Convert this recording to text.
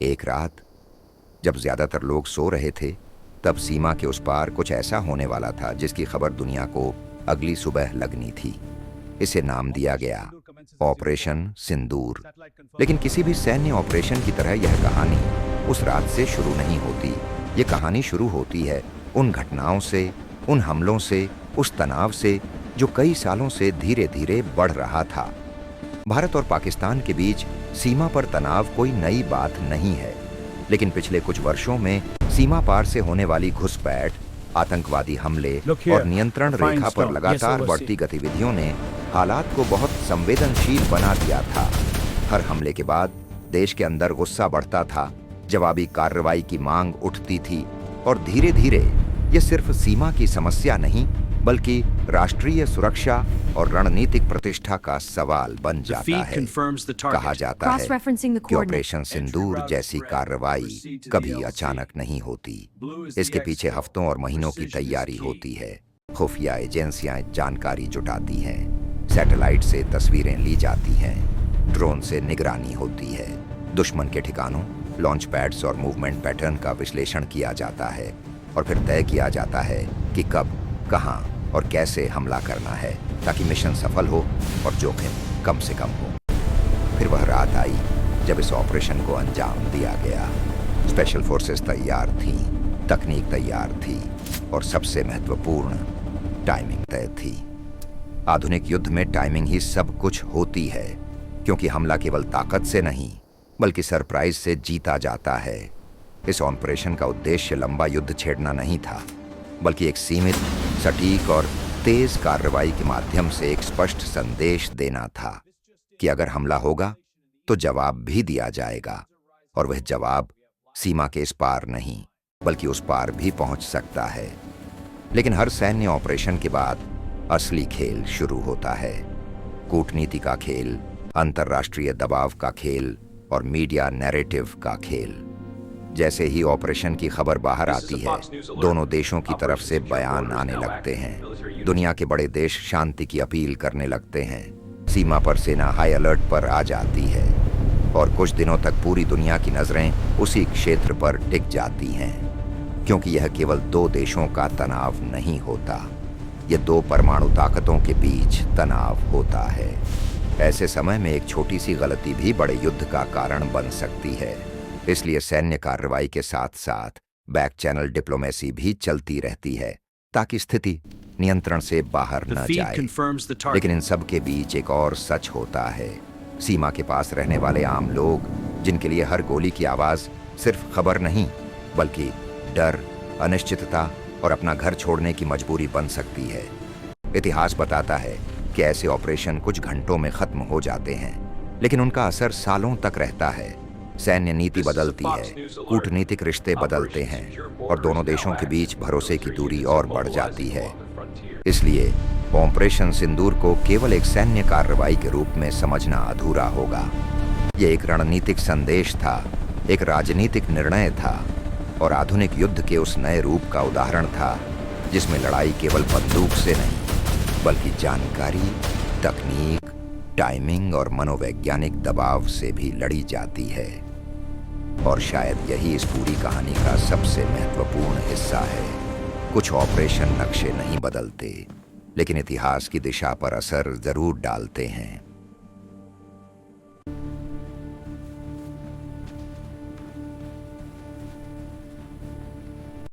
एक रात जब ज्यादातर लोग सो रहे थे, तब सीमा के उस पार कुछ ऐसा होने वाला था जिसकी खबर दुनिया को अगली सुबह लगनी थी। इसे नाम दिया गया ऑपरेशन सिंदूर। लेकिन किसी भी सैन्य ऑपरेशन की तरह यह कहानी उस रात से शुरू नहीं होती। ये कहानी शुरू होती है उन घटनाओं से, उन हमलों से, उस तनाव से जो कई सालों से धीरे धीरे बढ़ रहा था। भारत और पाकिस्तान के बीच सीमा पर तनाव कोई नई बात नहीं है, लेकिन पिछले कुछ वर्षों में सीमा पार से होने वाली घुसपैठ, आतंकवादी हमले और नियंत्रण रेखा पर लगातार बढ़ती गतिविधियों ने हालात को बहुत संवेदनशील बना दिया था। हर हमले के बाद देश के अंदर गुस्सा बढ़ता था, जवाबी कार्रवाई की मांग उठती थी और धीरे धीरे ये सिर्फ सीमा की समस्या नहीं बल्कि राष्ट्रीय सुरक्षा और रणनीतिक प्रतिष्ठा का सवाल बन जाता है। कहा जाता है कि ऑपरेशन सिंदूर जैसी कार्रवाई कभी अचानक नहीं होती। इसके पीछे हफ्तों और महीनों की तैयारी होती है। खुफिया एजेंसियां जानकारी जुटाती हैं, सैटेलाइट से तस्वीरें ली जाती हैं, ड्रोन से निगरानी होती है, दुश्मन के ठिकानों, लॉन्च पैड्स और मूवमेंट पैटर्न का विश्लेषण किया जाता है और फिर तय किया जाता है कि कब, कहां और कैसे हमला करना है ताकि मिशन सफल हो और जोखिम कम से कम हो। फिर वह रात आई जब इस ऑपरेशन को अंजाम दिया गया। स्पेशल फोर्सेस तैयार थीं, तकनीक तैयार थी और सबसे महत्वपूर्ण, टाइमिंग तय थी। आधुनिक युद्ध में टाइमिंग ही सब कुछ होती है, क्योंकि हमला केवल ताकत से नहीं बल्कि सरप्राइज से जीता जाता है। इस ऑपरेशन का उद्देश्य लंबा युद्ध छेड़ना नहीं था, बल्कि एक सीमित, सटीक और तेज कार्रवाई के माध्यम से एक स्पष्ट संदेश देना था कि अगर हमला होगा तो जवाब भी दिया जाएगा, और वह जवाब सीमा के इस पार नहीं बल्कि उस पार भी पहुंच सकता है। लेकिन हर सैन्य ऑपरेशन के बाद असली खेल शुरू होता है। कूटनीति का खेल, अंतर्राष्ट्रीय दबाव का खेल और मीडिया नैरेटिव का खेल। जैसे ही ऑपरेशन की खबर बाहर आती है, दोनों देशों की तरफ से बयान आने लगते हैं। दुनिया के बड़े देश शांति की अपील करने लगते हैं। सीमा पर सेना हाई अलर्ट पर आ जाती है और कुछ दिनों तक पूरी दुनिया की नजरें उसी क्षेत्र पर टिक जाती हैं, क्योंकि यह केवल दो देशों का तनाव नहीं होता, यह दो परमाणु ताकतों के बीच तनाव होता है। ऐसे समय में एक छोटी सी गलती भी बड़े युद्ध का कारण बन सकती है। इसलिए सैन्य कार्रवाई के साथ साथ बैक चैनल डिप्लोमेसी भी चलती रहती है ताकि स्थिति नियंत्रण से बाहर न जाए। लेकिन इन सब के बीच एक और सच होता है। सीमा के पास रहने वाले आम लोग, जिनके लिए हर गोली की आवाज सिर्फ खबर नहीं बल्कि डर, अनिश्चितता और अपना घर छोड़ने की मजबूरी बन सकती है। इतिहास बताता है कि ऐसे ऑपरेशन कुछ घंटों में खत्म हो जाते हैं, लेकिन उनका असर सालों तक रहता है। सैन्य नीति बदलती है, कूटनीतिक रिश्ते बदलते हैं और दोनों देशों के बीच भरोसे की दूरी और बढ़ जाती है। इसलिए ऑपरेशन सिंदूर को केवल एक सैन्य कार्रवाई के रूप में समझना अधूरा होगा। ये एक रणनीतिक संदेश था, एक राजनीतिक निर्णय था और आधुनिक युद्ध के उस नए रूप का उदाहरण था जिसमें लड़ाई केवल बंदूक से नहीं बल्कि जानकारी, तकनीक, टाइमिंग और मनोवैज्ञानिक दबाव से भी लड़ी जाती है। और शायद यही इस पूरी कहानी का सबसे महत्वपूर्ण हिस्सा है। कुछ ऑपरेशन नक्शे नहीं बदलते, लेकिन इतिहास की दिशा पर असर जरूर डालते हैं।